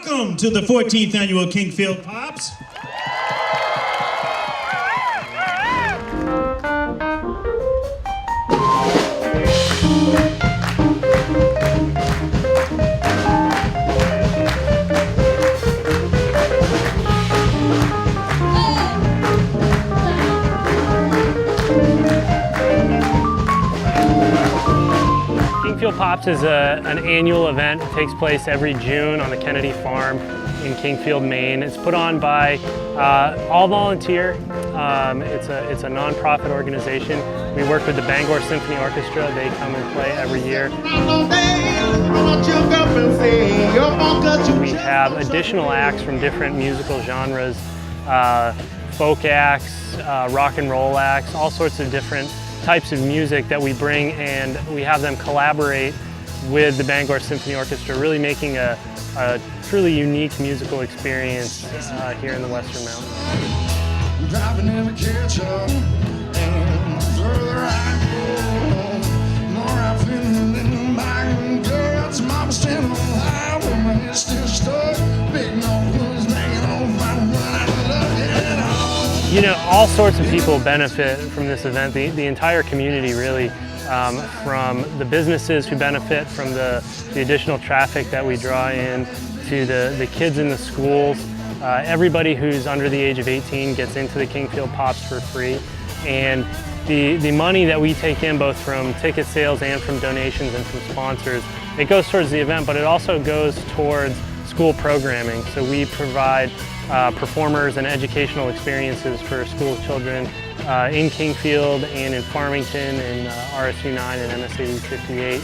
Welcome to the 14th annual Kingfield Pops. Kingfield Pops is an annual event. It takes place every June on the Kennedy Farm in Kingfield, Maine. It's put on by all volunteer. It's a non-profit organization. We work with the Bangor Symphony Orchestra. They come and play every year. We have additional acts from different musical genres, folk acts, rock and roll acts, all sorts of different types of music that we bring, and we have them collaborate with the Bangor Symphony Orchestra, really making a truly unique musical experience here in the Western Mountains. Driving in a catch-up, and the further I go, the more I feel in my guts. Mama standing on high when my head's still stuck. Big nose hanging on my You know, all sorts of people benefit from this event, the entire community really, from the businesses who benefit from the additional traffic that we draw in, to the kids in the schools. Everybody who's under the age of 18 gets into the Kingfield Pops for free. And the money that we take in, both from ticket sales and from donations and from sponsors, it goes towards the event, but it also goes towards school programming. So we provide performers and educational experiences for school children in Kingfield and in Farmington and RSU 9 and MSAD 58.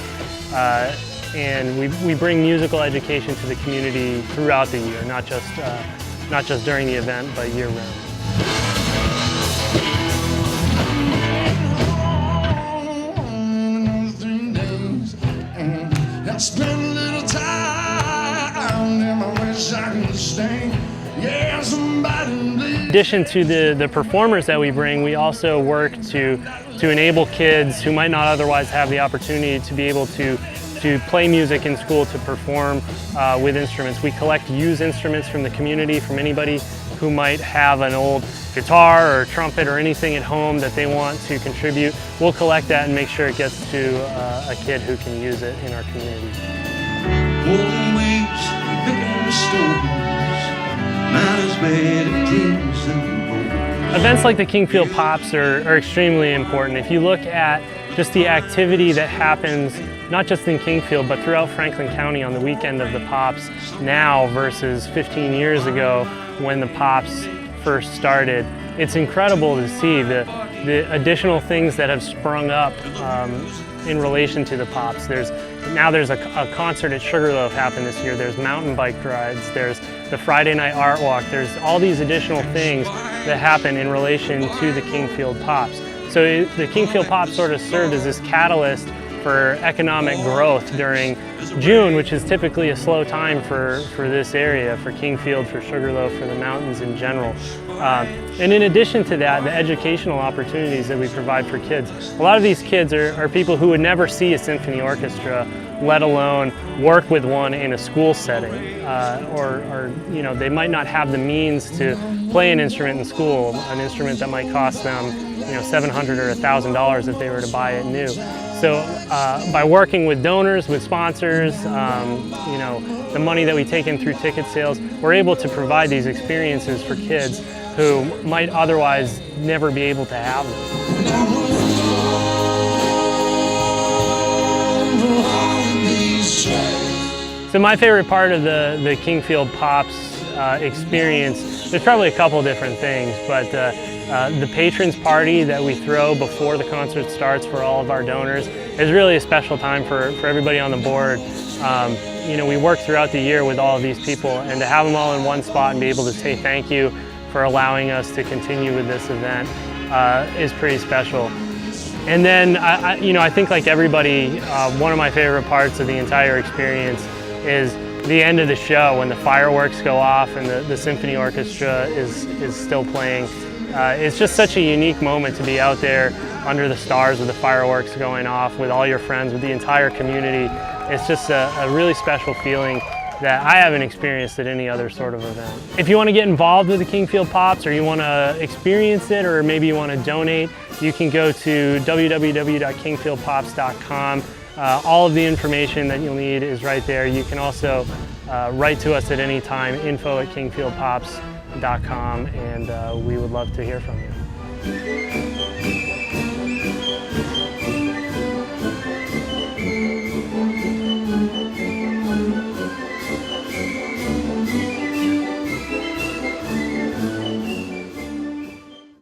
And we bring musical education to the community throughout the year, not just during the event, but year round. In addition to the performers that we bring, we also work to enable kids who might not otherwise have the opportunity to be able to play music in school, to perform with instruments. We collect used instruments from the community, from anybody who might have an old guitar or trumpet or anything at home that they want to contribute. We'll collect that and make sure it gets to a kid who can use it in our community. Events like the Kingfield Pops are extremely important. If you look at just the activity that happens, not just in Kingfield, but throughout Franklin County on the weekend of the Pops now versus 15 years ago when the Pops first started, it's incredible to see the additional things that have sprung up in relation to the Pops. There's a concert at Sugarloaf happened this year. There's mountain bike rides. There's the Friday night art walk. There's all these additional things that happen in relation to the Kingfield Pops. So the Kingfield Pops sort of served as this catalyst for economic growth during June, which is typically a slow time for this area, for Kingfield, for Sugarloaf, for the mountains in general. And in addition to that, the educational opportunities that we provide for kids. A lot of these kids are people who would never see a symphony orchestra, let alone work with one in a school setting, or you know, they might not have the means to play an instrument in school, an instrument that might cost them, you know, $700 or $1,000 if they were to buy it new. So by working with donors, with sponsors, you know, the money that we take in through ticket sales, we're able to provide these experiences for kids who might otherwise never be able to have them. So my favorite part of the Kingfield Pops experience, there's probably a couple different things, but the patrons party that we throw before the concert starts for all of our donors is really a special time for everybody on the board. You know, we work throughout the year with all of these people, and to have them all in one spot and be able to say thank you for allowing us to continue with this event is pretty special. And then, you know, I think like everybody, one of my favorite parts of the entire experience is the end of the show when the fireworks go off and the symphony orchestra is still playing. It's just such a unique moment to be out there under the stars with the fireworks going off with all your friends, with the entire community. It's just a really special feeling that I haven't experienced at any other sort of event. If you want to get involved with the Kingfield Pops, or you want to experience it, or maybe you want to donate, you can go to www.kingfieldpops.com. All of the information that you'll need is right there. You can also write to us at any time, info@kingfieldpops.com, and we would love to hear from you.